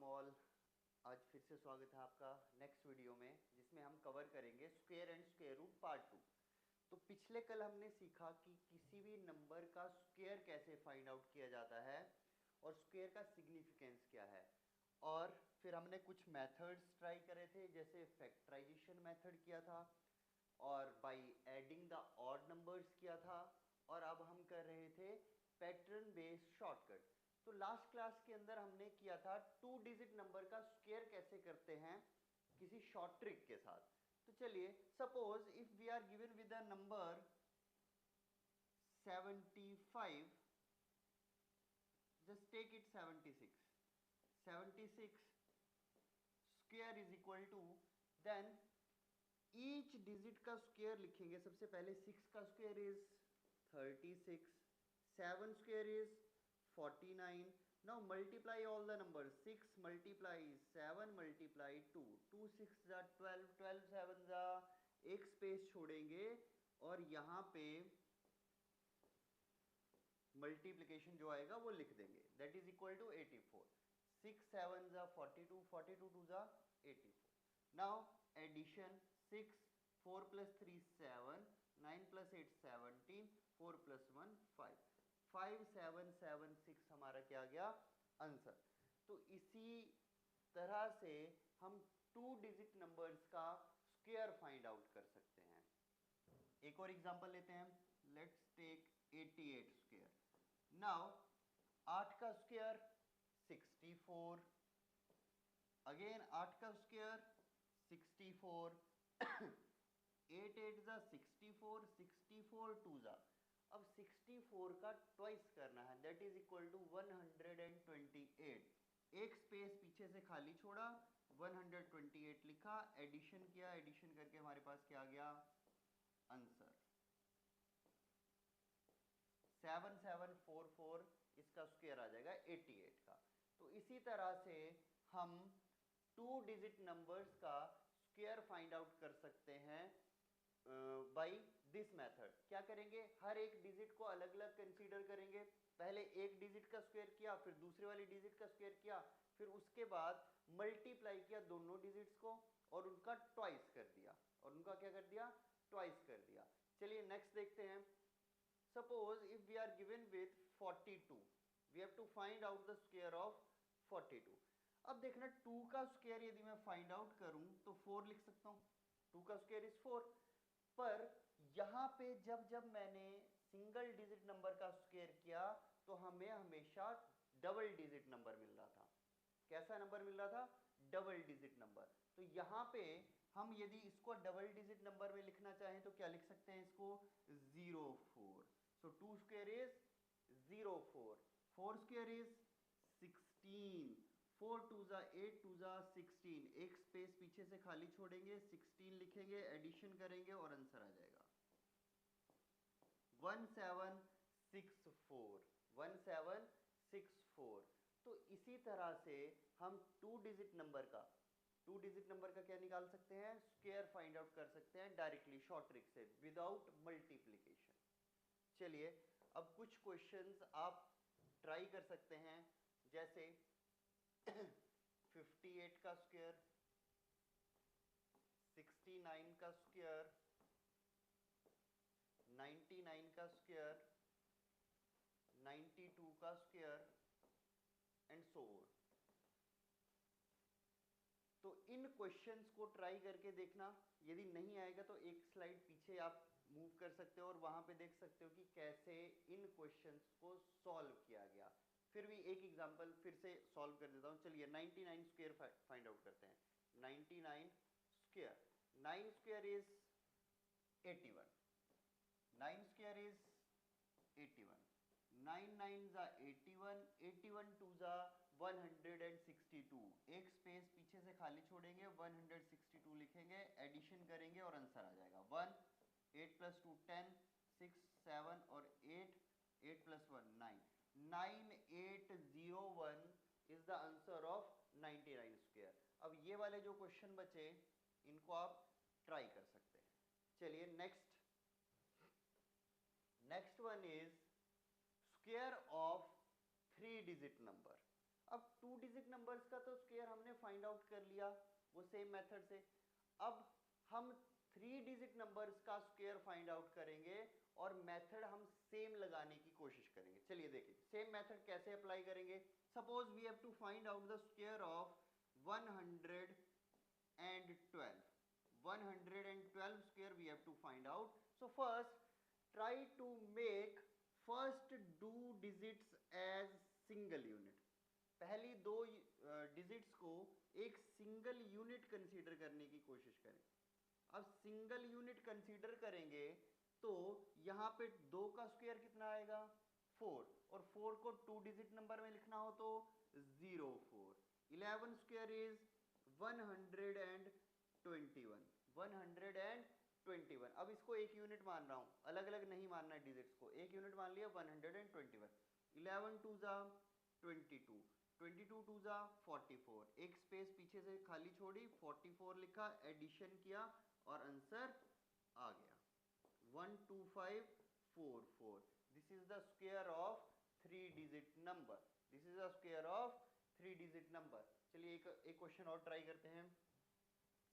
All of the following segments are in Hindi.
Welcome all. आज फिर से स्वागत है आपका नेक्स्ट वीडियो में, जिसमें हम कवर करेंगे square and square root part 2। तो पिछले कल हमने सीखा कि किसी भी नंबर का स्क्वायर कैसे फाइंड आउट किया जाता है और स्क्वायर का सिग्निफिकेंस क्या है। और फिर हमने कुछ मेथड्स ट्राई करे थे, जैसे फैक्टराइजेशन मेथड किया था और by adding the odd numbers किया था, और अब हम कर रहे थे पैटर्न बेस्ड शॉर्टकट। तो लास्ट क्लास के अंदर हमने किया था 2 डिजिट नंबर का स्क्वायर कैसे करते हैं किसी शॉर्ट ट्रिक के साथ। तो चलिए, suppose if we are given with a number 75, just take it 76 square is equal to, then each digit का स्क्वायर लिखेंगे। सबसे पहले 6 का square is 36, 7 square is 49. Now multiply all the numbers. 6 multiply 7 multiply 2. 2 6 जा 12, 12 7 जा, एक स्पेस छोड़ेंगे और यहाँ पे मल्टीप्लिकेशन जो आएगा वो लिख देंगे, दैट इज इक्वल टू 84. 6 7 जा 42, 42 2 जा 84. Now addition 6, 4 plus 3 7, 9 plus 8 17, 4 plus 1 5, 5776 हमारा क्या गया आंसर। तो इसी तरह से हम 2 डिजिट नंबर्स का स्क्वायर फाइंड आउट कर सकते हैं। एक और एग्जांपल लेते हैं, लेट्स टेक 88 स्क्वायर। नाउ 8 का स्क्वायर 64, अगेन 8 का स्क्वायर 64, 8 8 जा 64, 64 2 जा, अब 64 का ट्वाइस करना है, दैट इज इक्वल टू 128. एक स्पेस पीछे से खाली छोड़ा, 128 लिखा, एडिशन किया, एडिशन करके हमारे पास क्या आ गया आंसर 7744. इसका स्क्वायर आ जाएगा 88 का। तो इसी तरह से हम 2 डिजिट नंबर्स का स्क्वायर फाइंड आउट कर सकते हैं बाई दिस मेथड। क्या करेंगे, हर एक डिजिट को अलग अलग कंसीडर करेंगे। पहले एक डिजिट का स्क्वायर किया, फिर दूसरे वाली डिजिट का स्क्वायर किया, फिर उसके बाद मल्टीप्लाई किया दोनों डिजिट्स को और उनका ट्वाइस कर दिया, और उनका क्या कर दिया, ट्वाइस कर दिया। चलिए नेक्स्ट देखते हैं। Suppose if we are given with 42, we have to find out the square of 42। अब देखना 2 का स्क्वायर यदि मैं फाइंड आउट करूं तो 4 लिख सकता हूं, 2 का स्क्वायर इज 4। पर यहां पे जब जब मैंने सिंगल डिजिट नंबर का स्क्वायर किया तो हमें हमेशा डबल डिजिट नंबर मिल रहा था। कैसा नंबर मिल रहा था, डबल डिजिट नंबर। तो यहां पे हम यदि इसको डबल डिजिट नंबर में लिखना चाहें तो क्या लिख सकते हैं इसको, 04. सो 2 स्क्वायर इज 04, 4 स्क्वायर इज 16, 4 2 जा 8, 2 जा 16, एक स्पेस पीछे से खाली छोड़ेंगे, 16 लिखेंगे, एडिशन करेंगे और आंसर आ जाएगा 1764, 1764. तो इसी तरह से हम 2 डिजिट नंबर का क्या निकाल सकते हैं, स्क्वायर फाइंड आउट कर सकते हैं डायरेक्टली शॉर्ट ट्रिक से, विदाउट मल्टीप्लिकेशन। चलिए अब कुछ क्वेश्चंस आप ट्राई कर सकते हैं, जैसे 58 का स्क्वायर, 69 का स्क्वायर, 99 का स्क्वायर, 92 का स्क्वायर एंड सो ऑन। तो इन क्वेश्चंस को ट्राई करके देखना, यदि नहीं आएगा तो एक स्लाइड पीछे आप मूव कर सकते हो और वहां पे देख सकते हो कि कैसे इन क्वेश्चंस को सॉल्व किया गया। फिर भी एक एग्जांपल फिर से सॉल्व कर देता हूं। चलिए 99 स्क्वायर फाइंड आउट करते हैं। 99 square, 9 square is 81, 9 square is 81, 9 9 जा 81, 81 2 जा 162, एक स्पेस पीछे से खाली छोड़ेंगे, 162 लिखेंगे, एडिशन करेंगे और आंसर आ जाएगा 1, 8 plus 2 10, 6 7 और 8, 8 plus 1 9, 9801 is the answer of 99 square. अब ये वाले जो क्वेश्चन बचे इनको आप ट्राई कर सकते हैं। चलिए next one is square of 3 digit number. अब 2 डिजिट नंबर्स का तो स्क्वायर हमने फाइंड आउट कर लिया वो सेम मेथड से। अब हम 3 डिजिट नंबर्स का स्क्वायर फाइंड आउट करेंगे और मेथड हम सेम लगाने की कोशिश करेंगे। चलिए देखिए सेम मेथड कैसे अप्लाई करेंगे। Suppose we have to find out the square of 112 112 square we have to find out. So first try to make first do digits as single unit. पहली दो डिजिट्स को एक सिंगल यूनिट कंसीडर करने की कोशिश करें। अब सिंगल यूनिट कंसीडर करेंगे तो यहाँ पे 2 का स्क्वायर कितना आएगा 4, और 4 को 2 डिजिट नंबर में लिखना हो तो 0 4। 11 स्क्वायर इज 121 121। अब इसको एक यूनिट मान रहा हूँ, अलग अलग नहीं मानना है डिजिट्स को, एक यूनिट मान लिया 121। 11 2 जा 22, 22 2 जा 44, एक स्पेस पीछे से खाली छोड़ी 44 लिखा, एडिशन किया और आंसर आ गया 12544। This is the square of 3 digit number. This is the square of 3 digit number. चलिए एक क्वेश्चन और ट्राई करते हैं।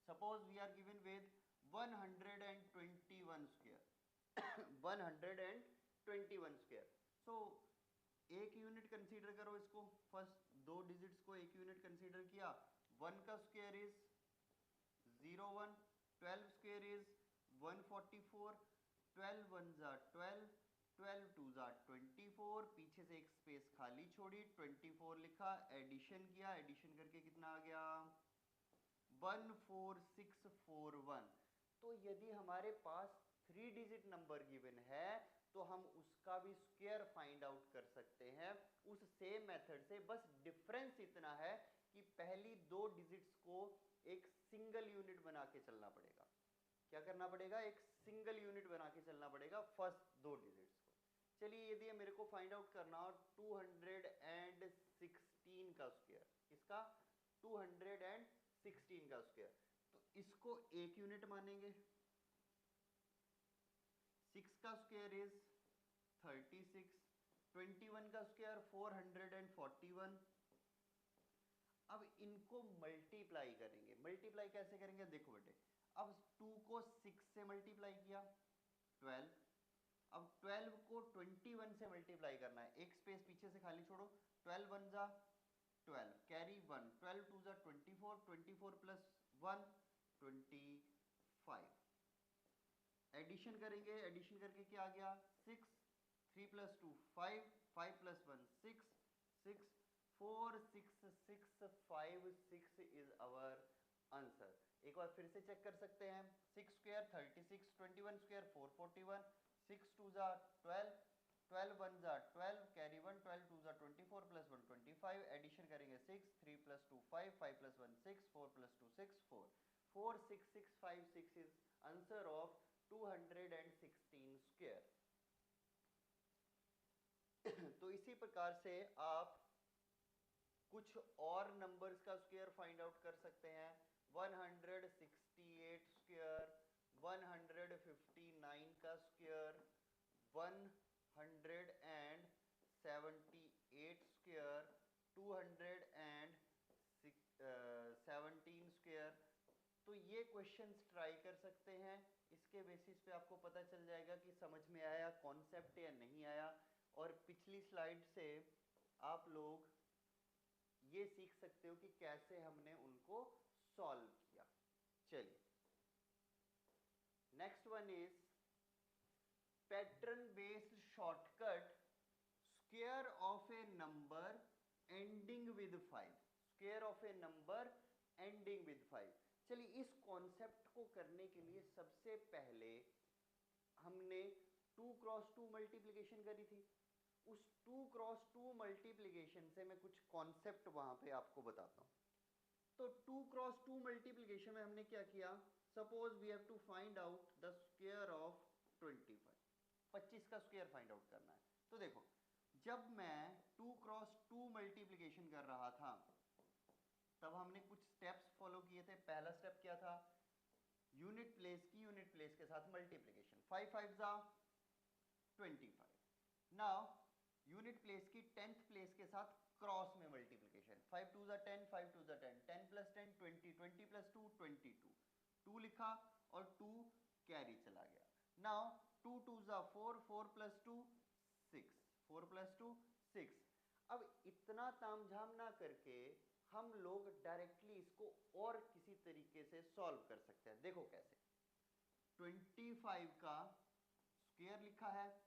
Suppose we are given with 121 square 121 square। so एक यूनिट कंसीडर करो इसको, फर्स्ट दो डिजिट्स को एक यूनिट कंसीडर किया। 1 का स्क्वायर इज 01, 12 स्क्वायर इज 144, 12 1 जा 12, 12 2 जा 24, पीछे से एक स्पेस खाली छोड़ी 24 लिखा, एडिशन किया, एडिशन करके कितना आ गया 14641। तो यदि हमारे पास 3 डिजिट नंबर गिवन है तो हम उसका भी स्क्वायर फाइंड आउट कर सकते हैं उस सेम मेथड से। बस डिफरेंस इतना है कि पहली दो डिजिट्स को एक सिंगल यूनिट बना के चलना पड़ेगा। क्या करना पड़ेगा, एक सिंगल यूनिट बना के चलना पड़ेगा फर्स्ट दो डिजिट्स को। चलिए यदि मेरे को फाइंड आउट करना हो 216 का स्क्वायर, इसका 216 का स्क्वायर, तो इसको एक यूनिट मानेंगे। 6 का स्क्वायर इज 36, 21 का स्क्वायर 441। अब इनको मल्टीप्लाई करेंगे। मल्टीप्लाई कैसे करेंगे, देखो बेटे, अब 2 को 6 से मल्टीप्लाई किया 12, अब 12 को 21 से मल्टीप्लाई करना है, एक स्पेस पीछे से खाली छोड़ो, 12 1 जा 12, कैरी 1, 12 2 जा 24, 24 प्लस 1 25। एडिशन करेंगे, एडिशन करके क्या आ गया 6, 3 plus 2 5, 5 plus 1 6, 6 4 6 6 5 6 is our answer. एक बार फिर से चेक कर सकते हैं। 6 स्क्वायर 36, 21 स्क्वायर 441, 6 2 जा 12, 12 1 जा 12, कैरी 1, 12 2 जा 24 प्लस 1 25, एडिशन करेंगे 6, 3 plus 2 5, 5 plus 1 6, 4 plus 2 6 4, 4 6 6 5 6 is answer of 216 square. तो इसी प्रकार से आप कुछ और नंबर्स का स्क्वायर फाइंड आउट कर सकते हैं। 168 स्क्वायर, 159 का स्क्वायर, 178 स्क्वायर, 217 स्क्वायर। तो ये क्वेश्चंस ट्राई कर सकते हैं। इसके बेसिस पे आपको पता चल जाएगा कि समझ में आया कॉन्सेप्ट या नहीं आया। और पिछली स्लाइड से आप लोग ये सीख सकते हो कि कैसे हमने उनको सॉल्व किया। चलिए next one is pattern based shortcut square of A number ending with 5। Square of A number ending with 5। चलिए इस कॉन्सेप्ट को करने के लिए सबसे पहले हमने 2 क्रॉस 2 मल्टीप्लिकेशन करी थी। उस 2 क्रॉस 2 मल्टीप्लिकेशन से मैं कुछ कॉन्सेप्ट वहां पे आपको बताता हूं। तो 2 क्रॉस 2 मल्टीप्लिकेशन में हमने क्या किया, suppose we have to find out the square of 25। 25 का स्क्वायर फाइंड आउट करना है। तो देखो जब मैं 2 क्रॉस 2 मल्टीप्लिकेशन कर रहा था तब हमने कुछ स्टेप्स फॉलो किए थे। पहला स्टेप क्या था, यूनिट प्लेस की यूनिट प्लेस के साथ मल्टीप्लिकेशन। 5 5 जा 25। नाउ यूनिट प्लेस की 10th प्लेस के साथ क्रॉस में मल्टीप्लिकेशन। एडिशन, 5 2 10, 5 2 10, 10 plus 10 20, 20 plus 2 22, 2 लिखा और 2 कैरी चला गया। Now 2 2 4, 4 plus 2 6, 4 plus 2 6। अब इतना तामझाम ना करके हम लोग डायरेक्टली इसको और किसी तरीके से सॉल्व कर सकते हैं। देखो कैसे, 25 का स्क्वायर लिखा है,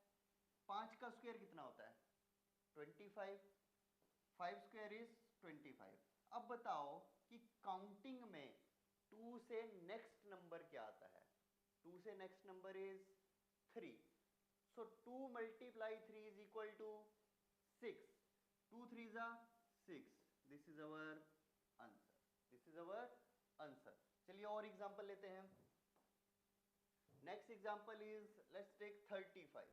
5 का स्क्वायर कितना होता है 25, 5 स्क्वायर इज 25। अब बताओ कि काउंटिंग में 2 से नेक्स्ट नंबर क्या आता है, 2 से next number is 3, so 2 multiply 3 is equal to 6, 2 3s are 6, this is our answer, this is our answer। चलिए और एग्जांपल लेते हैं। Next example is let's take 35,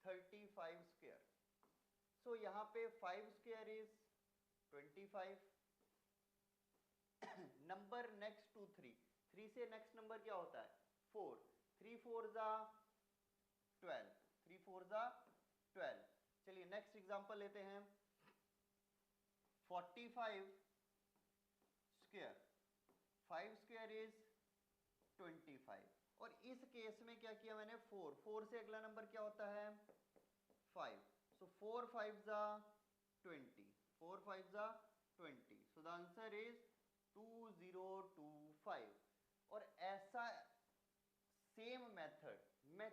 35 square. So यहाँ पे 5 square is 25, number next to 3, 3 से नेक्स्ट नंबर क्या होता है 4, 3 4 जा 12, 3 4 जा 12। चलिए नेक्स्ट एग्जांपल लेते हैं 45 स्क्वायर, 5 स्क्वायर इज 25, और इस केस में क्या किया मैंने 4, 4 से अगला नंबर क्या होता है 5, so 4 5 जा 20, 4 5 जा 20, so the answer is 2025। और ऐसा सेम मेथड मैं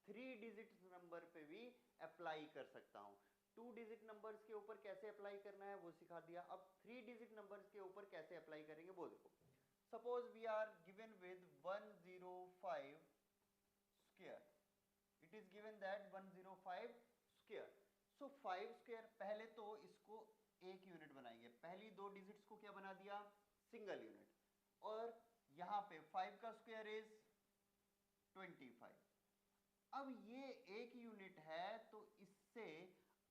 3 डिजिट नंबर पे भी अप्लाई कर सकता हूँ। 2 डिजिट नंबर्स के ऊपर कैसे अप्लाई करना है वो सिखा दिया, अब 3 डिजिट नंबर्स के ऊपर कैसे अप्लाई करेंगे वो देखो। Suppose we are given with 105 square, it is given that 105 square, so 5 square, पहले तो इसको एक यूनिट बनाएंगे, पहली 2 डिजिट्स को क्या बना दिया सिंगल यूनिट, और यहाँ पे 5 का स्क्वायर इज 25। अब ये एक यूनिट है तो इससे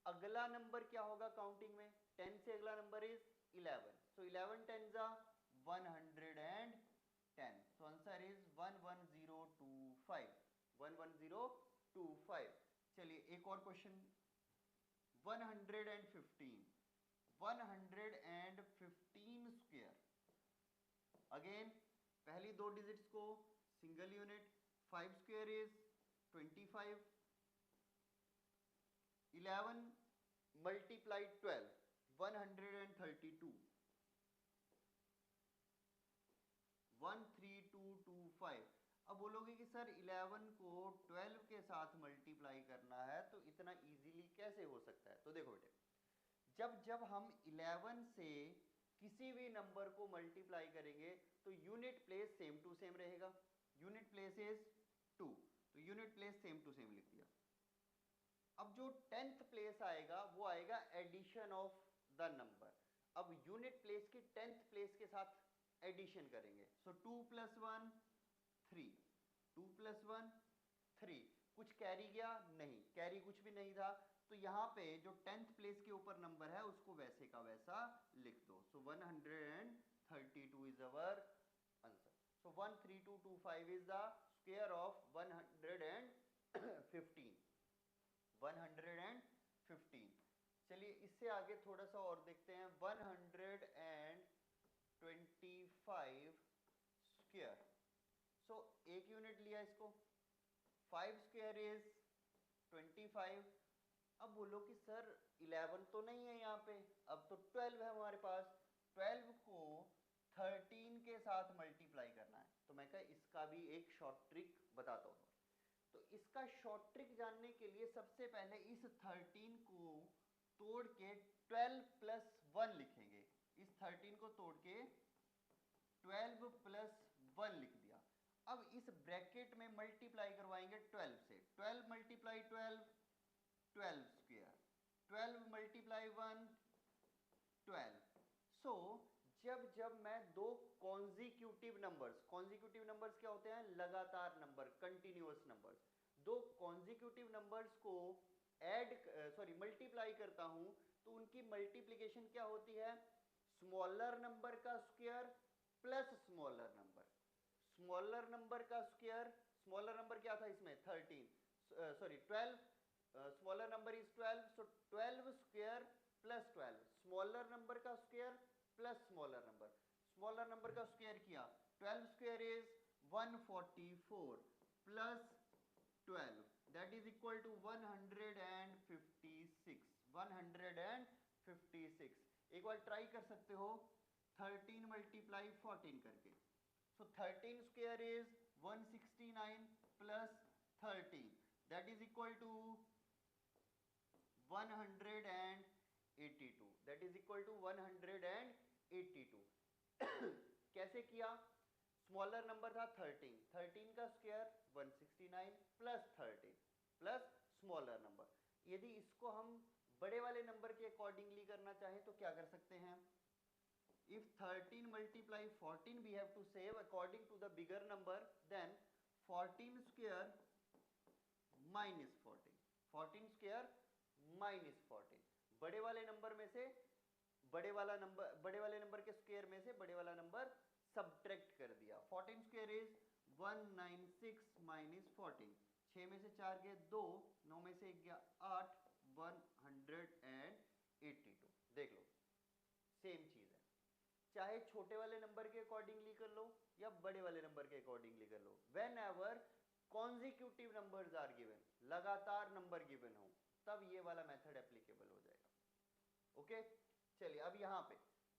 अगला नंबर क्या होगा काउंटिंग में, 10 से अगला नंबर इज 11, so 11 10 जा 110, so answer is 11025, 11025। चलिए एक और क्वेश्चन 115, 115 स्क्वायर, अगेन पहली 2 डिजिट्स को single unit, 5 square is 25, 11 multiply 12, 132, 13225। अब बोलोगे कि सर 11 को 12 के साथ मल्टीप्लाई करना है तो इतना इजीली कैसे हो सकता है, तो देखो बेटे, जब हम 11 से किसी भी नंबर को मल्टीप्लाई करेंगे तो unit place same to same रहेगा, यूनिट प्लेस इज 2, तो unit place same to same लिख दिया। अब जो 10th प्लेस आएगा वो आएगा एडिशन ऑफ द नंबर, अब यूनिट प्लेस की 10th प्लेस के साथ एडिशन करेंगे, सो 2 + 1 3, 2 + 1 3, कुछ कैरी गया नहीं, कैरी कुछ भी नहीं था, तो यहाँ पे जो 10th प्लेस के ऊपर नंबर है उसको वैसे का वैसा लिख दो, सो 132 is our answer. So 13225 is the square of 115, 115। चलिए इससे आगे थोड़ा सा और देखते हैं 125 स्क्वायर, सो एक यूनिट लिया इसको, 5 स्क्वायर इज 25। अब बोलो कि सर 11 तो नहीं है यहाँ पे, अब तो 12 है हमारे पास, 12 को 13 के साथ मल्टीप्लाई करना है, तो मैं कहा इसका भी एक शॉर्ट ट्रिक बताता हूँ। तो इसका शॉर्ट ट्रिक जानने के लिए सबसे पहले इस 13 को तोड़ के 12 + 1 लिखेंगे, इस 13 को तोड़ के 12 + 1 लिख दिया। अब इस ब्रैकेट में मल्टीप्लाई करवाएंगे 12 से, 12 × 12 12 स्क्वायर, 12 × 1 12। सो जब मैं दो कॉन्जिक्यूटिव नंबर्स क्या होते हैं लगातार नंबर, कंटिन्यूअस नंबर्स, दो कॉन्जिक्यूटिव नंबर्स को मल्टीप्लाई करता हूं तो उनकी मल्टीप्लिकेशन क्या होती है, स्मॉलर नंबर का square plus smaller number, smaller number का स्क्वायर, स्मॉलर नंबर क्या था इसमें 12, smaller number is 12, so 12 square plus 12, smaller number का स्क्वायर प्लस स्मॉलर नंबर का स्क्वायर किया, 12 square is 144 plus 12 that is equal to 156। एक बार ट्राई कर सकते हो 13 मल्टीप्लाई 14 करके। So 13 square is 169 plus 13 that is equal to 182 that is equal to 182। कैसे किया? स्मॉलर नंबर था 13 का square 169 plus 13 plus smaller number. यदि इसको हम बड़े वाले नंबर के अकॉर्डिंगली करना चाहें तो क्या कर सकते हैं? If 13 multiply 14 we have to save according to the bigger number, then 14 square minus 14 square minus 14 बड़े वाले नंबर में से बड़े वाले नंबर के स्क्वायर में से बड़े वाला नंबर सब्ट्रैक्ट कर दिया। 14 स्क्वायर इज 196 माइनस 14, 6 में से 4 गए 2, 9 में से 1 गया 8, 182। देख लो सेम चीज है, चाहे छोटे वाले नंबर के अकॉर्डिंगली कर लो या बड़े वाले नंबर के अकॉर्डिंगली कर लो। Whenever consecutive numbers are given, लगातार नंबर गिवन हो, तब ये वाला मेथड एप्लीकेबल हो जाएगा। ओके चलिए अब यहाँ पे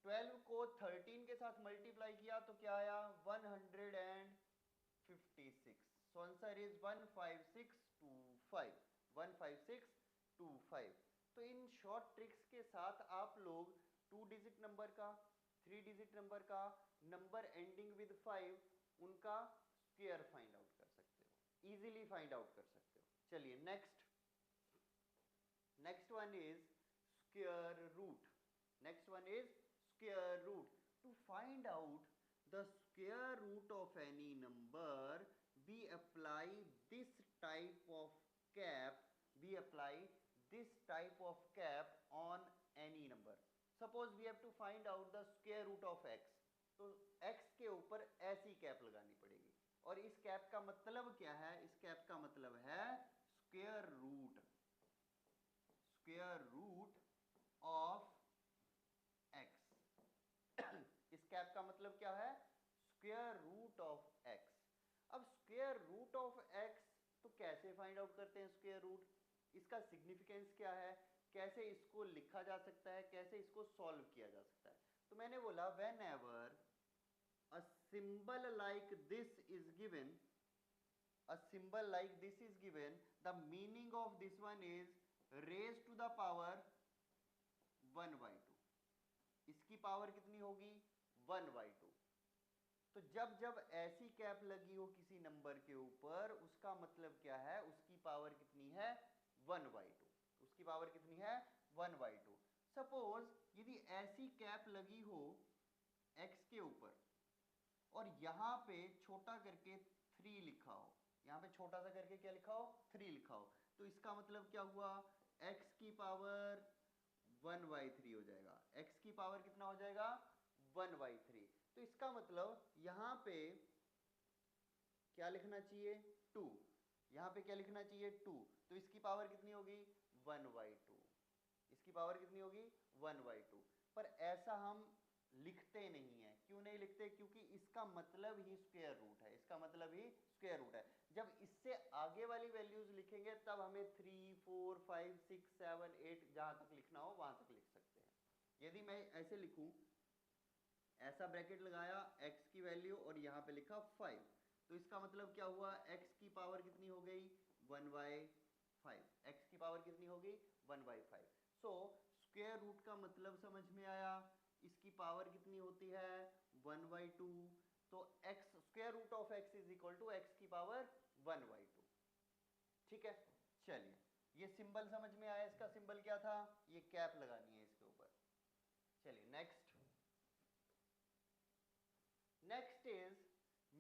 12 को 13 के साथ मल्टीप्लाई किया तो क्या आया 156। So answer is 15625। तो इन शॉर्ट ट्रिक्स के साथ आप लोग 2 डिजिट नंबर का, 3 डिजिट नंबर का, नंबर एंडिंग विद 5 उनका स्क्वायर फाइंड आउट कर सकते हो, इजीली फाइंड आउट कर सकते हो। चलिए next one is square root. To find out the square root of any number, we apply this type of cap on any number. Suppose we have to find out the square root of x, तो x के ऊपर ऐसी कैप लगानी पड़ेगी। और इस कैप का मतलब क्या है? इस कैप का मतलब है स्क्वायर रूट ऑफ x। इस कैप का मतलब क्या है? Square root of x। अब स्क्वायर रूट ऑफ x तो कैसे फाइंड आउट करते हैं स्क्वायर रूट? इसका सिग्निफिकेंस क्या है? कैसे इसको लिखा जा सकता है? कैसे इसको सॉल्व किया जा सकता है? तो मैंने बोला whenever a symbol like this is given, the meaning of this one is raised to the power 1/2। इसकी पावर कितनी होगी? 1/2। तो जब ऐसी कैप लगी हो किसी नंबर के ऊपर, उसका मतलब क्या है? उसकी पावर कितनी है? 1/2। उसकी पावर कितनी है? 1/2। सपोज यदि ऐसी कैप लगी हो x के ऊपर और यहाँ पे छोटा करके 3 लिखा हो, यहाँ पे छोटा सा करके क्या लिखा हो? 3 लिखा हो, तो इसका मतलब क्या हुआ? x की पावर 1/3 हो जाएगा। x की पावर कितना हो जाएगा? 1/3। तो इसका मतलब यहाँ पे क्या लिखना चाहिए? 2। यहाँ पे क्या लिखना चाहिए? 2। तो इसकी पावर कितनी होगी? 1/2। इसकी पावर कितनी होगी? 1/2। पर ऐसा हम लिखते नहीं है। क्यों नहीं लिखते? क्योंकि इसका मतलब ही स्क्वायर रूट है। जब इससे आगे वाली वैल्यूज लिखेंगे तब हमें 3, 4, 5, 6, 7, 8 जहां तक लिखना हो वहां तक लिख सकते हैं। यदि मैं ऐसे लिखूं, ऐसा ब्रैकेट लगाया x की वैल्यू और यहाँ पे लिखा 5, तो इसका मतलब क्या हुआ? x की पावर कितनी हो गई? 1/5। x की पावर कितनी होगी? 1/5। सो स्क्वायर रूट का मतलब समझ में आया। इसकी पावर कितनी होती है? 1/2। तो x square root of x is equal to x की पावर 1/2। ठीक है चलिए ये सिंबल समझ में आया। इसका सिंबल क्या था? ये कैप लगानी है इसके ऊपर। चलिए next is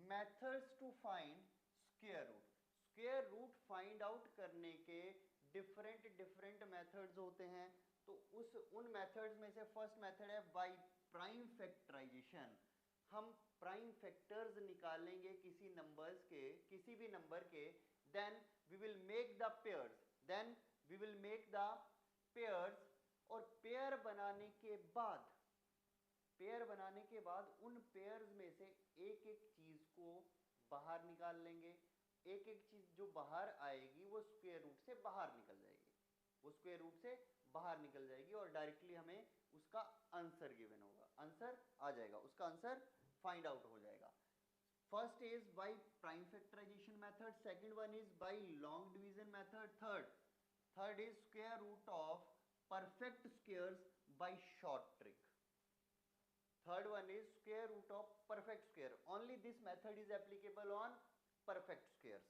methods to find square root. Square root find out करने के डिफरेंट मेथड्स होते हैं। तो उन मेथड्स में से फर्स्ट मेथड है बाय प्राइम फैक्टराइजेशन। हम प्राइम फैक्टर्स निकालेंगे किसी भी नंबर के, then we will make the pairs और पेयर बनाने के बाद उन पेयर्स में से एक एक चीज को बाहर निकाल लेंगे। एक एक चीज जो बाहर आएगी वो स्क्वायर रूट से बाहर निकल जाएगी, वो स्क्वायर रूट से बाहर निकल जाएगी और डायरेक्टली हमें उसका आंसर गिवन होगा, आंसर आ जाएगा, उसका आंसर फाइंड आउट हो जाएगा। First is by prime factorization method, second one is by long division method, third is square root of perfect squares by short trick. Third one is square root of perfect square. Only this method is applicable on perfect squares.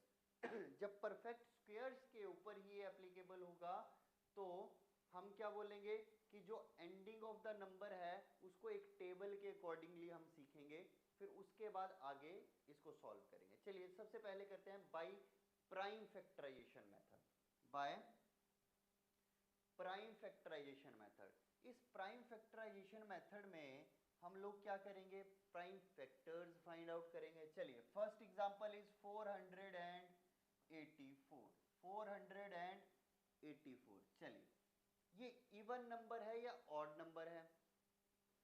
जब perfect squares के ऊपर ही applicable होगा तो हम क्या बोलेंगे कि जो ending of the number है उसको एक टेबल के अकॉर्डिंगली हम सीखेंगे, फिर उसके बाद आगे इसको सॉल्व करेंगे। चलिए सबसे पहले करते हैं by prime factorization method, by prime factorization method. इस प्राइम फैक्टराइजेशन मेथड में हम लोग क्या करेंगे, प्राइम फैक्टर्स फाइंड आउट करेंगे। चलिए फर्स्ट एग्जांपल इज 484। चलिए ये इवन नंबर है या ऑड नंबर है,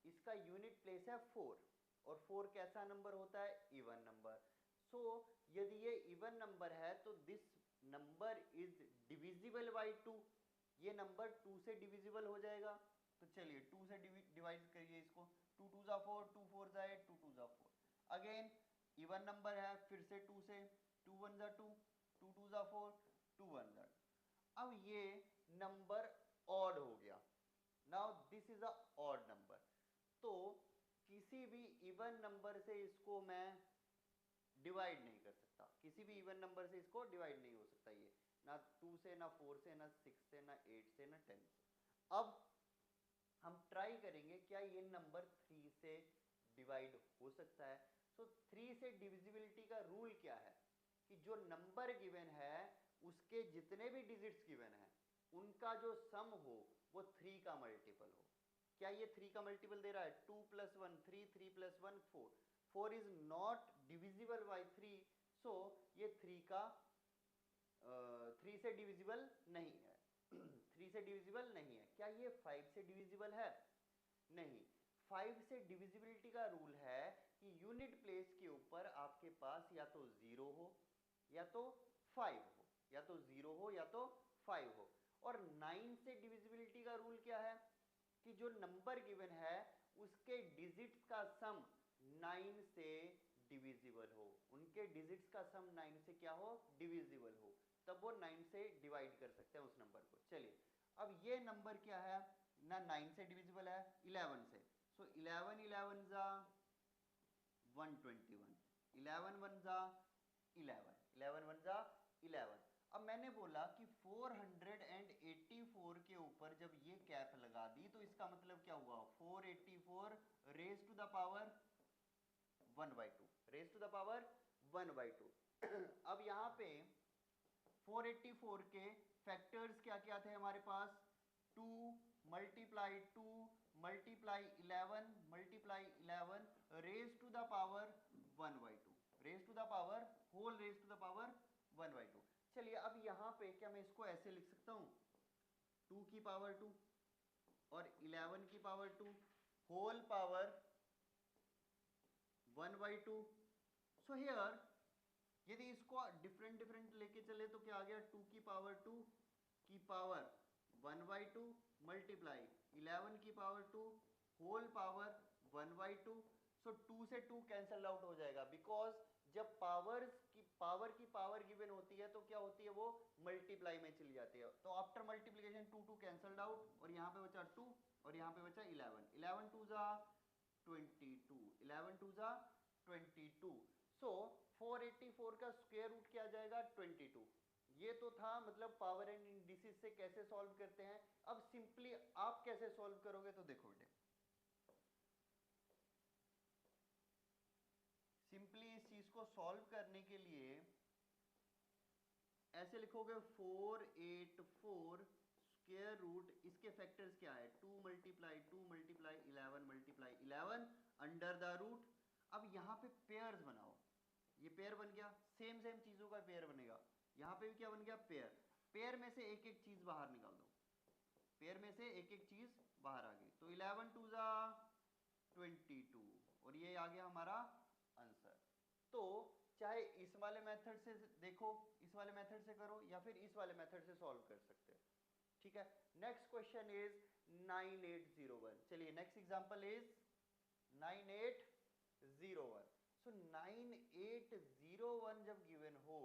इसका यूनिट प्लेस है 4 और 4 कैसा नंबर होता है, इवन नंबर। सो यदि ये इवन नंबर है तो this number is divisible by 2, ये नंबर 2 से डिविजिबल हो जाएगा। तो चलिए 2 से डिवाइड करिए इसको, 2 2 जा 4, 2 4 जा 8, 2 2 जा 4। अगेन इवन नंबर है, फिर से 2 से, 2 1 जा 2, 2 2 जा 4, 2 1 जा। अब ये नंबर ऑड हो गया, now this is a odd number. तो किसी भी इवन नंबर से इसको मैं डिवाइड नहीं कर सकता, किसी भी इवन नंबर से इसको डिवाइड नहीं हो सकता, ये ना 2 से, ना 4 से, ना 6 से, ना 8 से, ना 10 से। अब हम ट्राई करेंगे क्या ये नंबर 3 से डिवाइड हो सकता है। सो 3 से डिविजिबिलिटी का रूल क्या है कि जो नंबर गिवन है उसके जितने भी डिजिट्स गिवन है उनका जो सम हो वो 3 का मल्टीपल हो। क्या ये 3 का मल्टीपल दे रहा है, 2 + 1 3, 3 + 1 4, 4 इज नॉट डिविजिबल बाय 3, सो ये 3 का 3 से डिविजिबल नहीं है। 3 से डिविजिबल नहीं है। क्या ये 5 से डिविजिबल है, नहीं। 5 से डिविजिबिलिटी का रूल है कि यूनिट प्लेस के ऊपर आपके पास या तो 0 हो या तो 5 हो, या तो 0 हो या तो 5 हो। और 9 से डिविजिबिलिटी का रूल क्या है कि जो नंबर गिवन है उसके डिजिट्स का सम 9 से डिविजिबल हो, उनके डिजिट्स का सम 9 से क्या हो, डिविजिबल हो, तब वो 9 से डिवाइड कर सकते हैं उस नंबर को। चलिए अब ये नंबर क्या है ना, 9 से डिविजिबल है 11 से, सो 11 11 जा 121, 11 1 जा 11, 11 1 जा 11। अब मैंने बोला कि 484 के ऊपर जब ये कैप लगा दी तो इसका मतलब क्या हुआ, 484 raise to the power 1/2, raise to the power 1/2। अब यहाँ पे 484 के फैक्टर्स क्या क्या थे हमारे पास, 2 multiply 2 multiply 11 multiply 11 raise to the power 1/2, raise to the power whole raise to the power 1/2। चलिए अब यहाँ पे क्या मैं इसको ऐसे लिख सकता हूँ, 2 की पावर 2 और 11 की power 2 whole power 1/2। So here यदि इसको डिफरेंट डिफरेंट लेके चले तो क्या आ गया, 2 की पावर 2 की पावर 1/2 मल्टीप्लाई 11 की पावर 2 होल पावर 1/2। सो 2 से 2 कैंसल आउट हो जाएगा, बिकॉज जब पावर की पावर गिवन होती है तो क्या होती है, वो मल्टीप्लाई में चली जाती है। तो आफ्टर मल्टीप्लिकेशन 2 2 कैंसल्ड आउट और यहाँ पे बचा 2 और यहाँ पे बचा 11, 11 2 जा 22, 11 2 जा 22। सो 484 का स्क्वायर रूट क्या आ जाएगा, 22। ये तो था मतलब पावर एंड इंडिसेस से कैसे सॉल्व करते हैं। अब सिंपली आप कैसे सॉल्व करोगे तो देखो बेटे, सिंपली इस चीज को सॉल्व करने के लिए ऐसे लिखोगे 484 स्क्वायर रूट, इसके फैक्टर्स क्या है, 2 multiply 2 multiply 11 multiply 11 under the root. अब यहाँ पे पेयर्स बनाओ, ये पेयर बन गया, सेम सेम चीजों का पेयर बनेगा, यहाँ पे भी क्या बन गया, पेयर। पेयर में से एक एक चीज बाहर निकाल दो, पेयर में से एक एक चीज बाहर आ गई, तो 11 टू ज़ा 22 और ये आ गया हमारा आंसर। तो चाहे इस वाले मेथड से देखो, इस वाले मेथड से करो, या फिर इस वाले मेथड से सॉल्व कर सकते हो, ठीक है। Next question is 9801। चलिए नेक्स्ट एग्जांपल इज 9801। सो 9801 जब गिवन हो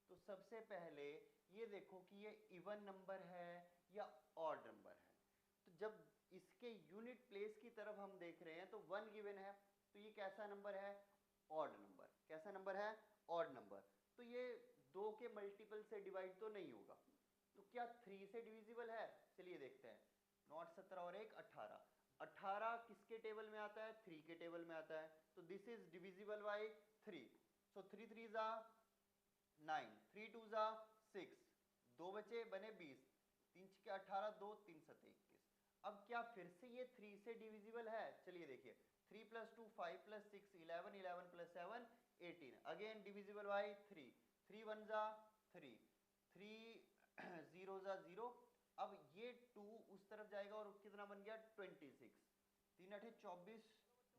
तो सबसे पहले ये देखो कि ये इवन नंबर है या ऑड नंबर है। तो जब इसके यूनिट प्लेस की तरफ हम देख रहे हैं तो 1 गिवन है, तो ये कैसा नंबर है? Odd number. कैसा नंबर है? Odd number. तो ये 2 के मल्टीपल से डिवाइड तो नहीं होगा, तो क्या 3 से डिविजिबल है? चलिए देखते हैं। नॉट 17 और 1 18। 18 किसके टेबल में आता है? 3 के टेबल में आता है, तो दिस इज डिविजिबल बाय 3। सो 3 3 जा 9, 3 2 जा 6, 2 बचे बने 20, 3 6 18, 2 3 7 21। अब क्या फिर से ये 3 से डिविजिबल है? चलिए देखिए, 3 + 2 5 + 6 11, 11 + 7 18, अगेन डिविजिबल बाय 3, 3 1 जा 3, 3 0 जा 0। अब ये 2 उस तरफ जाएगा और कितना बन गया? 26, 3 8 24,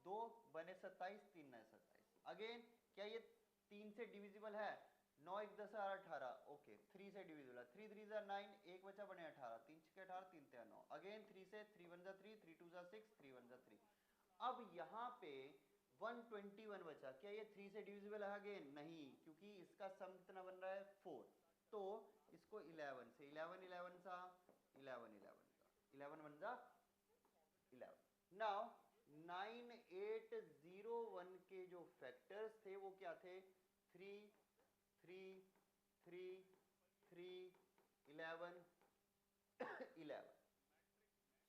2 बने 27, 3 9 27। अगेन क्या ये 3 से डिविजिबल है? 9 1 10 18, ओके 3 से डिविजिबल है। 3 3 जा 9, 1 बचा बने 18, 3 6 18, 3 3 9, अगेन 3 से 3 1 जा 3, 3 2 जा 6, 3 1 जा 3। अब यहाँ पे 121 बचा, क्या ये 3 से डिविजिबल है? अगेन नहीं, क्योंकि इसका सम कितना बन रहा है? 4। तो इसको 11 से 11 11 सा 11 11 सा 11 1 जा 11। नाउ 9801 के जो फैक्टर्स थे वो क्या थे? 3 3 3 3 11 11,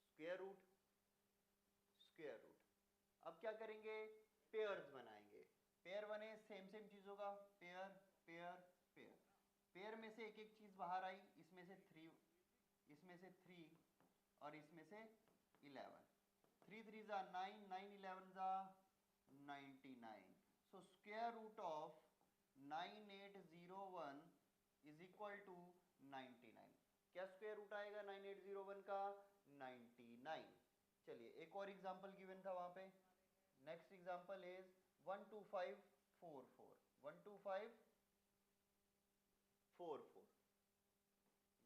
स्क्वायर रूट स्क्वायर रूट। अब क्या करेंगे? पेयर्स बनाएंगे। पेयर बने सेम सेम चीजों का, पेयर पेयर पेयर। पेयर में से एक एक चीज बाहर आई, इसमें से 3, इसमें से 3 और इसमें से 11। 3 3 जा 9, 9 11 जा 99। So square root of 9801 is equal to 99। क्या स्क्वायर रूट आएगा 9801 का? 99। चलिए एक और एग्जांपल गिवन था वहां पे। Next example is 12544, 12544,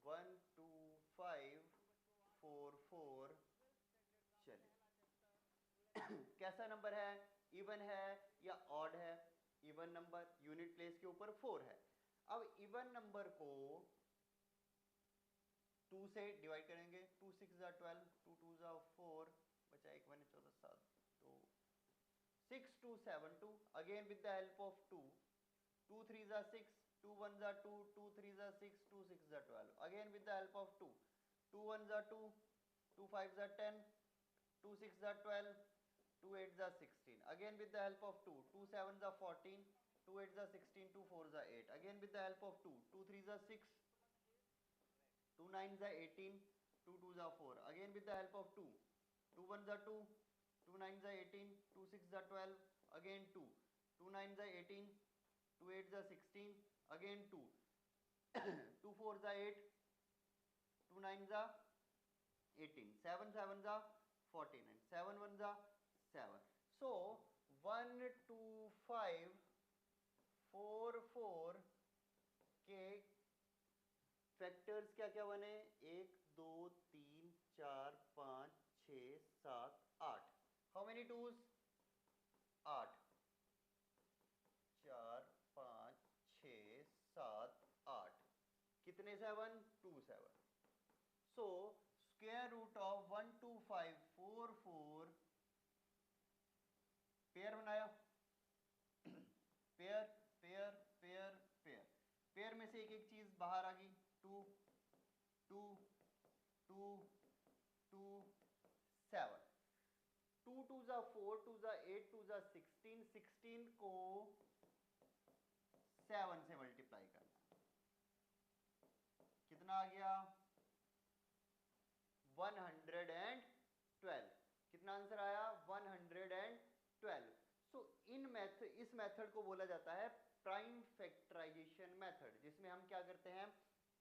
12544। चलिए कैसा नंबर है? इवन है या ऑड है? इवन नंबर, यूनिट प्लेस के ऊपर 4 है। अब इवन नंबर को 2 से डिवाइड करेंगे, 2 6 जा 12, 2 2 जा 4, बचा 1 बने 14 7 2, 6 2 7 2, again with the help of 2, 2 3 जा 6, 2 1 जा 2, 2 3 जा 6, 2 6 जा 12, again with the help of 2, 2 1 जा 2, 2 5 जा 10, 2 6 जा 12, 2 8 जा 16, again with the help of 2, 2 7 जा 14, 2 8 जा 16, 2 4 जा 8, again with the help of 2, 2 3 जा 6, 2 9 जा 18, 2 2 जा 4, again with the help of 2, 2 1 जा 2, 2 9 जा 18, 2 6 जा 12, again 2, 2 9 जा 18, 2 8 जा 16, again 2, 2 4 जा 8, 2 9 जा 18, 7 7 जा 49, 7 1 जा 7। So 12544 के फैक्टर्स क्या क्या बने? 1 2 3 4 5 6 7 8। How many twos? 8, 4 5 6 7 8। कितने 7? 2 7। So square root of 12544, pair बनाया, pair pair pair pair. Pair में से एक एक चीज बाहर आ गई, 2 2 2 2 7, 2 2 जा 4, 2 जा 8, 2 जा 16, 16 को 7 से मल्टीप्लाई करना, कितना आ गया? 112। कितना आंसर आया? 112। सो इस मेथड को बोला जाता है प्राइम फैक्टराइजेशन मेथड, जिसमें हम क्या करते हैं?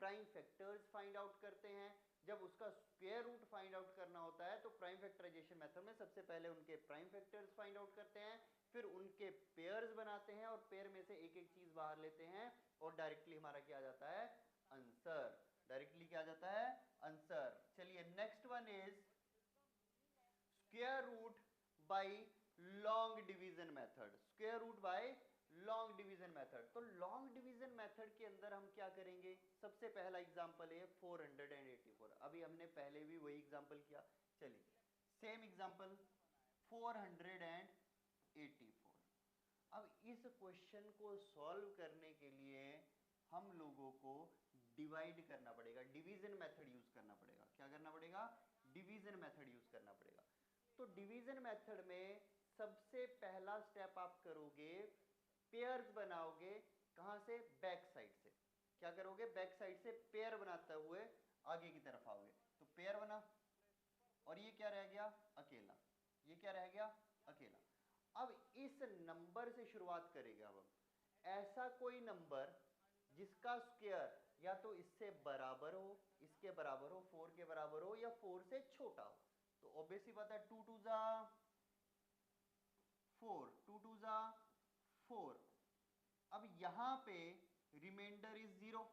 प्राइम फैक्टर्स फाइंड आउट करते हैं, जब उसका स्क्वायर रूट फाइंड आउट करना होता है तो प्राइम फैक्टराइजेशन मेथड में सबसे पहले उनके प्राइम फैक्टर्स फाइंड आउट करते हैं, फिर उनके पेयर्स बनाते हैं और पेयर में से एक एक चीज बाहर लेते हैं और डायरेक्टली हमारा क्या आ जाता है, आंसर। डायरेक्टली क्या आ जाता है, आंसर। चलिए next one is square root by long division method. Square root by long division method. तो लॉन्ग डिवीजन मेथड के अंदर हम क्या करेंगे, सबसे पहला एग्जांपल है 484। अभी हमने पहले भी वही एग्जांपल किया, चलिए सेम एग्जांपल 484। अब इस क्वेश्चन को सॉल्व करने के लिए हम लोगों को डिवाइड करना पड़ेगा, डिवीजन मेथड यूज करना पड़ेगा। क्या करना पड़ेगा, डिवीजन मेथड यूज करना पड़ेगा। तो डिवीजन मेथड में सबसे पहला स्टेप आप करोगे, पेयर्स बनाओगे। कहां से, बैक साइड से। क्या करोगे, बैक साइड से पेयर बनाते हुए आगे की तरफ आओगे। तो पेयर बना और ये क्या रह गया, अकेला। ये क्या रह गया, अकेला। अब इस नंबर से शुरुआत करेंगे। अब हम ऐसा कोई नंबर जिसका स्क्वायर या तो इससे बराबर हो, इसके बराबर हो, 4 के बराबर हो, या 4 से छोटा हो। तो ऑब्वियसली बात है 2 2 जा 4, 2 2 जा 4। अब यहां पे रिमाइंडर इज 0।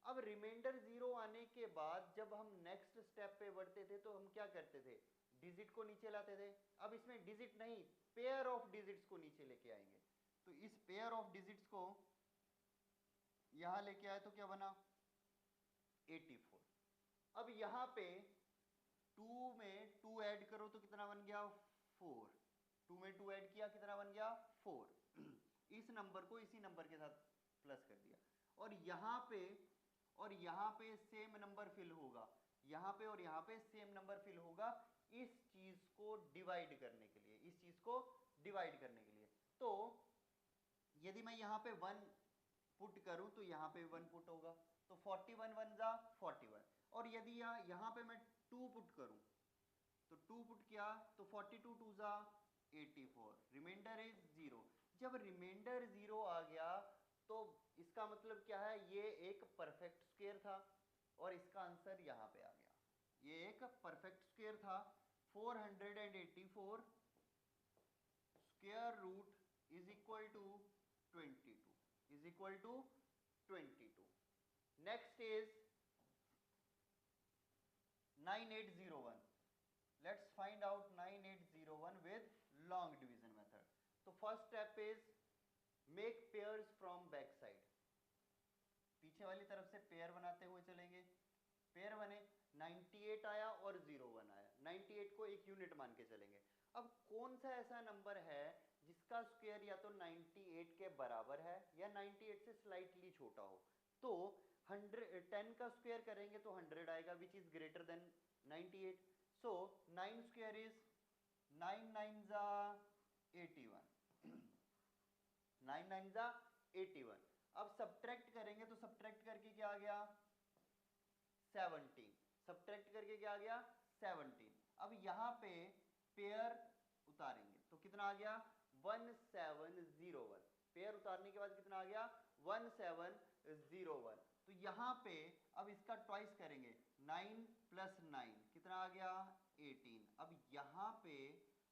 अब रिमाइंडर 0 आने के बाद जब हम नेक्स्ट स्टेप पे बढ़ते थे तो हम क्या करते थे, डिजिट को नीचे लाते थे। अब इसमें डिजिट नहीं, पेयर ऑफ डिजिट्स को नीचे लेके आएंगे। तो इस पेयर ऑफ डिजिट्स को यहां लेके आए तो क्या बना, 84। अब यहां पे 2 में 2 ऐड करो तो कितना बन गया, 4। 2 में 2 ऐड किया, कितना बन गया, 4। इस नंबर को इसी नंबर के साथ प्लस कर दिया। और यहाँ पे सेम नंबर फिल होगा, यहाँ पे और यहाँ पे सेम नंबर फिल होगा, इस चीज को डिवाइड करने के लिए, इस चीज को डिवाइड करने के लिए। तो यदि मैं यहाँ पे 1 पुट करूं तो यहाँ पे 1 पुट होगा, तो 41 1 जा 41। और यदि यहाँ पे मैं 2 पुट करूं तो 2 पुट किया तो 42 2 जा 84, रिमाइंडर इज 0। जब रिमाइंडर 0 आ गया तो इसका मतलब क्या है, ये एक परफेक्ट स्क्वायर था और इसका आंसर यहाँ पे आ गया। ये एक परफेक्ट स्क्वायर था। 484 square root is equal to 22, is equal to 22। Next is 9801। Let's find out 9801 with long division method. So first step is make pairs from back side. पीछे वाली तरफ से पेयर बनाते हुए चलेंगे। पेयर बने, 98 आया और 01 आया। 98 को एक यूनिट मान के चलेंगे। अब कौन सा ऐसा नंबर है जिसका स्क्वायर या तो 98 के बराबर है या 98 से स्लाइटली छोटा हो। तो 10 का स्क्वायर करेंगे तो 100 आएगा, which is greater than 98। So 9 square is 9 9 जा 81। 9 9 जा 81। अब सब्ट्रैक्ट करेंगे तो सब्ट्रैक्ट करके क्या आ गया, 17। सब्ट्रैक्ट करके क्या आ गया, 17। अब यहाँ पे पेयर उतारेंगे तो कितना आ गया, 1701। पेयर उतारने के बाद कितना आ गया, 1701। तो यहाँ पे अब इसका ट्वाइस करेंगे, 9 प्लस 9 कितना आ गया, 18। अब यहाँ पे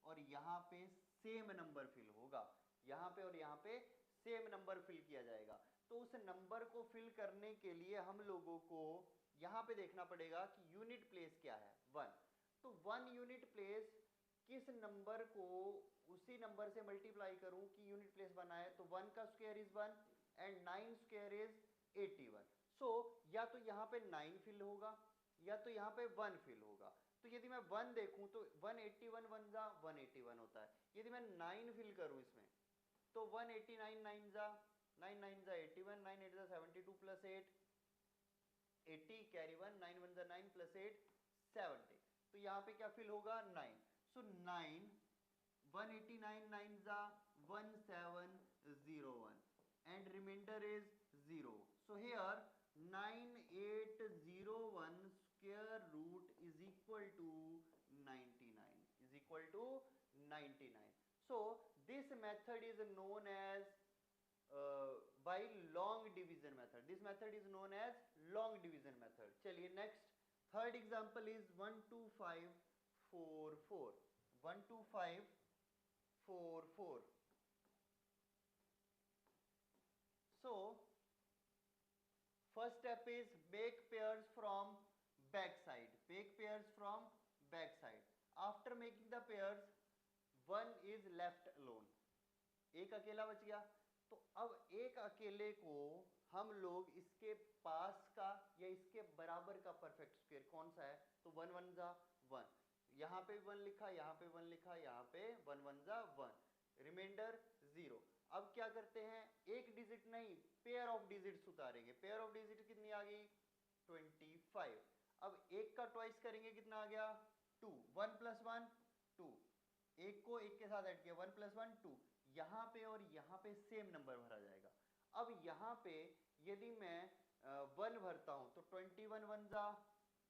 और यहाँ पे सेम नंबर फिल होगा, यहाँ पे और यहाँ पे सेम नंबर फिल किया जाएगा। तो उस नंबर को फिल करने के लिए हम लोगों को यहाँ पे देखना पड़ेगा कि यूनिट प्लेस क्या है, 1। तो 1 यूनिट प्लेस किस नंबर को उसी नंबर से मल्टीप्लाई करूं कि यूनिट प्लेस बनाए। तो 1 का square is 1 and 9 square is 81। सो या तो यहाँ पे 9 फिल होगा या तो यहाँ पे 1 फिल होगा। तो यदि मैं 1 देखूं तो 181 1 जा 181 होता है। यदि मैं 9 फिल करूं इसमें तो 189 9 जा 9 9 जा 81, 9 8 जा 72 प्लस 8 80, कैरी 1, 9 1 जा 9 प्लस 8 70। तो यहाँ पे क्या फिल होगा, 9। सो 9 189 9 जा 1701 and remainder is 0. So here 9801 square root is equal to 99, is equal to 99. So this method is known as by long division method. This method is known as long division method. चलिए next Third example is 12544. 12544. So first step is make pairs from back side. Make pairs from back side. After making the pairs, one is left alone. एक अकेला बच गया. तो अब एक अकेले को हम लोग इसके पास का या इसके बराबर का परफेक्ट स्क्वायर कौन सा है, तो वन वन जा वन, यहाँ पे वन लिखा, यहाँ पे वन लिखा, यहाँ पे वन वन जा वन, रिमाइंडर 0. अब क्या करते हैं, एक डिजिट नहीं पेयर ऑफ डिजिट्स उतारेंगे. पेयर ऑफ डिजिट कितनी आ गई 25. अब एक का ट्वाइस करेंगे, कितना आ गया 2. 1 + 1 2, एक को एक के साथ ऐड किया 1 + 1 2. यहाँ पे और यहाँ पे सेम नंबर भरा जाएगा. अब यहाँ पे यदि मैं 1 भरता हूँ तो 21 1 जा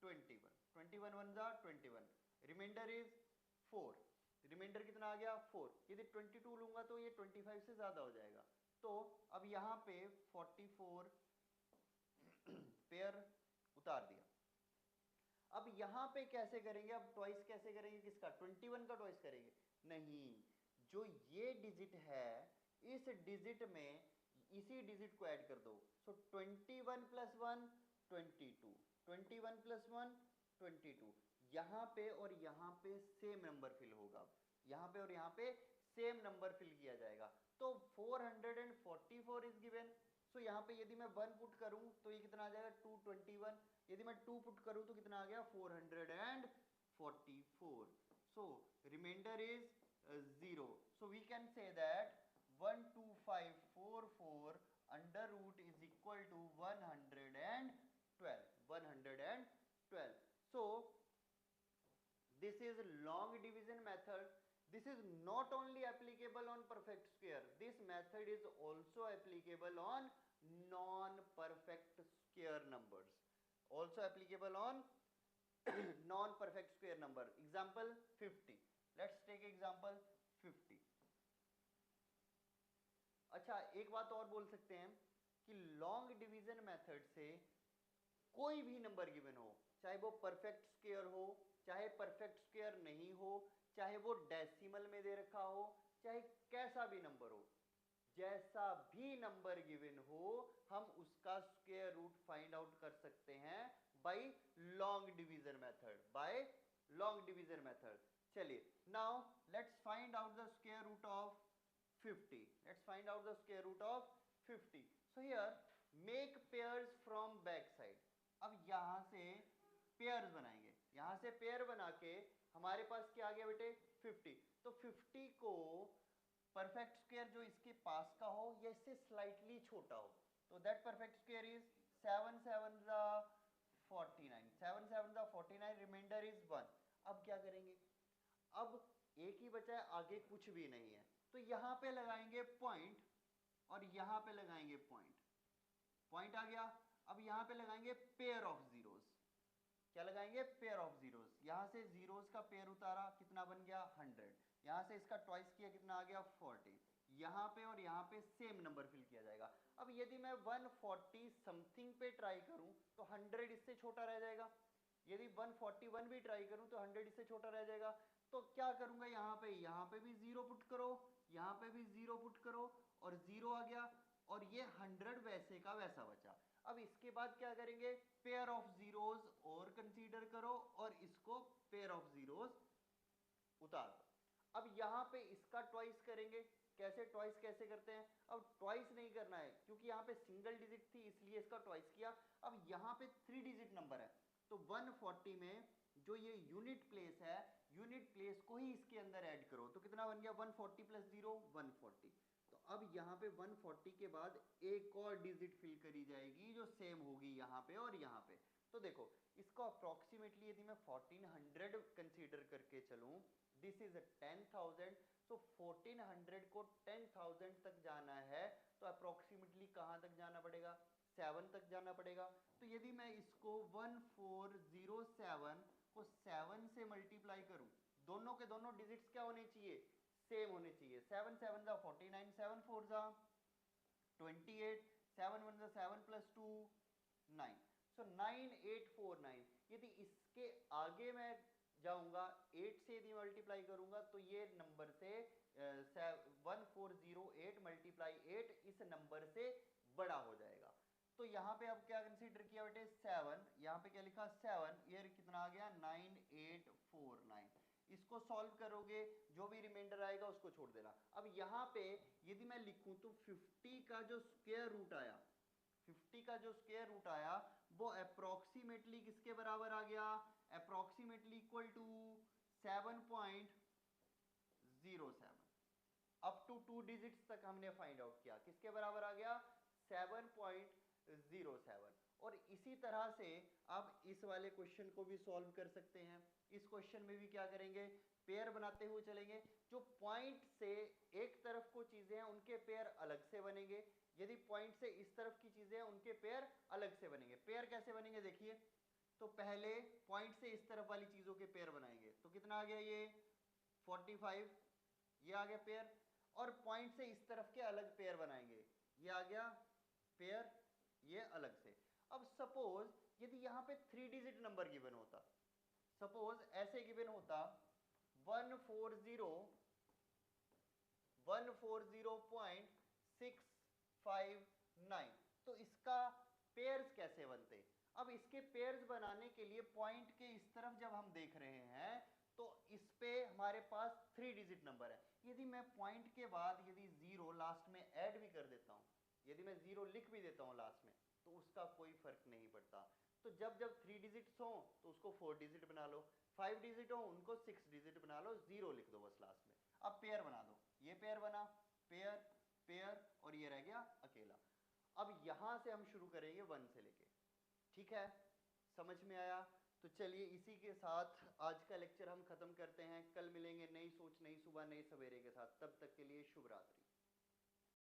21, 21 1 जा 21, रिमाइंडर इज 4. रिमाइंडर कितना आ गया 4. यदि 22 लूंगा तो ये 25 से ज्यादा हो जाएगा. तो अब यहाँ पे 44 पेयर उतार दिया. अब यहाँ पे कैसे करेंगे, अब ट्वाइस कैसे करेंगे, किसका 21 का ट्वाइस करेंगे, नहीं, जो ये डिजिट है इस डिजिट में इसी डिजिट को ऐड कर दो. सो 21 + 1 22, 21 + 1 22. यहाँ पे और यहाँ पे सेम नंबर फिल होगा. यहाँ पे और यहाँ पे सेम नंबर फिल किया जाएगा. तो 444 इज गिवन. सो यहाँ पे यदि मैं 1 पुट करूं तो ये कितना आ जाएगा 221. यदि मैं 2 पुट करूं तो कितना आ गया 444. So reminder is 0. So we can say that 12544 under root is equal to 112. 112. So this is long division method. This is not only applicable on perfect square. This method is also applicable on non-perfect square numbers. Also applicable on non-perfect square number. Example 50. Let's take example 50. अच्छा, एक बात और बोल सकते हैं कि लॉन्ग डिवीजन मेथड से कोई भी नंबर गिवन हो, चाहे वो परफेक्ट स्क्वायर हो, चाहे परफेक्ट स्क्वायर नहीं हो, चाहे वो डेसिमल में दे रखा हो, चाहे कैसा भी नंबर हो, जैसा भी नंबर गिवन हो, हम उसका स्क्वायर रूट फाइंड आउट कर सकते हैं by long division method. By long division method. चलिए, now let's find out the square root of 50. Let's find out the square root of 50. So here make pairs from back side. अब यहाँ से पेयर्स बनाएंगे. यहाँ से पेयर बना के हमारे पास क्या आ गया बेटे 50. तो 50 को परफेक्ट स्क्वायर जो इसके पास का हो या इससे स्लाइटली छोटा हो, तो that perfect square is 7 7 49. 7 7 49. Remainder is 1. अब क्या करेंगे, अब एक ही बचा है, आगे कुछ भी नहीं है, तो यहाँ पे लगाएंगे पॉइंट और यहाँ पे लगाएंगे पॉइंट. पॉइंट आ गया. अब यहाँ पे लगाएंगे पेयर ऑफ जीरोस. क्या लगाएंगे, पेयर ऑफ जीरोस. यहाँ से जीरोस का पेयर उतारा, कितना बन गया 100. यहाँ से इसका ट्वाइस किया, कितना आ गया 40. यहाँ पे और यहाँ पे सेम नंबर फिल किया जाएगा. अब यदि मैं 140 समथिंग पे ट्राई करूं तो 100 इससे छोटा रह जाएगा. यदि 141 भी ट्राई करूं तो 100 इससे छोटा रह जाएगा. तो क्या करूंगा, यहाँ पे भी 0 पुट करो, यहाँ पे भी 0 पुट करो और 0 आ गया और ये 100 वैसे का वैसा बचा. अब इसके बाद क्या करेंगे, पेयर ऑफ जीरोस और कंसीडर करो और इसको पेयर ऑफ जीरोस उतार दो. अब यहाँ पे इसका ट्वाइस करेंगे. कैसे ट्वाइस कैसे करते हैं, अब ट्वाइस नहीं करना है क्योंकि यहाँ पे सिंगल डिजिट थी इसलिए इसका ट्वाइस किया. अब यहाँ पे 3 डिजिट नंबर है तो 140 में जो ये यूनिट प्लेस है, यूनिट प्लेस को ही इसके अंदर ऐड करो. तो कितना बन गया 140 + 0 140. तो अब यहाँ पे 140 के बाद एक और डिजिट फिल करी जाएगी जो सेम होगी यहाँ पे और यहाँ पे. तो देखो इसको अप्रोक्सीमेटली यदि मैं 1400 कंसीडर करके चलूं, दिस इज 10,000. सो 1400 को 10,000 तक जाना है तो अप्रोक्सीमेटली कहाँ तक जाना पड़ेगा, 7 तक जाना पड़ेगा. तो यदि मैं इसको 1407 को 7 से मल्टीप्लाई करूं, दोनों के दोनों डिजिट्स क्या होने चाहिए, सेम होने चाहिए. 7 7 49, 7 4 28, 7 1 7 + 2 9. सो 9849. यदि इसके आगे मैं जाऊंगा 8 से यदि मल्टीप्लाई करूंगा तो ये नंबर से 1408 मल्टीप्लाई 8 इस नंबर से बड़ा हो जाएगा। तो यहाँ पे अब क्या कंसीडर किया बेटे 7, यहाँ पे क्या लिखा 7, ये कितना आ गया 9849। इसको सॉल्व करोगे जो भी रिमाइंडर आएगा उसको छोड़ देना। अब यहाँ पे यदि मैं लिखूं तो 50 का जो स्क्वायर रूट आया, 50 का जो स्क्वायर रूट आया वो अप्रोक्सीमेटली किसके बराबर आ गया, approximately equal to 7.07। Up to 2 digits तक हमने फाइंड आउट किया, किसके बराबर आ गया 7.07। और इसी तरह से अब इस वाले क्वेश्चन को भी सॉल्व कर सकते हैं। इस क्वेश्चन में भी क्या करेंगे, पेयर बनाते हुए चलेंगे। जो पॉइंट से एक तरफ को चीजें हैं उनके पेयर अलग से बनेंगे, यदि पॉइंट से इस तरफ की चीजें हैं उनके पेयर अलग से बनेंगे। पेयर कैसे बनेंगे देखिए, तो पहले पॉइंट से इस तरफ वाली चीजों के पेयर बनाएंगे, तो कितना आ गया ये 45, ये आ गया पेयर। और पॉइंट से इस तरफ के अलग पेयर बनाएंगे, ये आ गया पेयर, ये अलग से। अब सपोज यदि यहाँ पे 3 डिजिट नंबर गिवन होता, सपोज ऐसे गिवन होता 140.659, तो इसका पेयर्स कैसे बनते। अब इसके पेयर्स बनाने के लिए पॉइंट के इस तरफ जब हम देख रहे हैं तो इस पे हमारे पास 3 डिजिट नंबर है। यदि मैं पॉइंट के बाद यदि 0 लास्ट में ऐड भी कर देता हूं, यदि मैं 0 लिख भी देता हूं लास्ट में, तो उसका कोई फर्क नहीं पड़ता। तो जब जब 3 डिजिट्स हो तो उसको 4 डिजिट बना लो, 5 डिजिट हो उनको 6 डिजिट बना लो, 0 लिख दो बस लास्ट में। अब पेयर बना दो, ये पेयर बना, पेयर पेयर, और ये रह गया अकेला। अब यहां से हम शुरू करेंगे 1 से लेके, ठीक है, समझ में आया। तो चलिए इसी के साथ आज का लेक्चर हम खत्म करते हैं। कल मिलेंगे नई सोच नई सुबह नए सवेरे के साथ, तब तक के लिए शुभ रात्रि।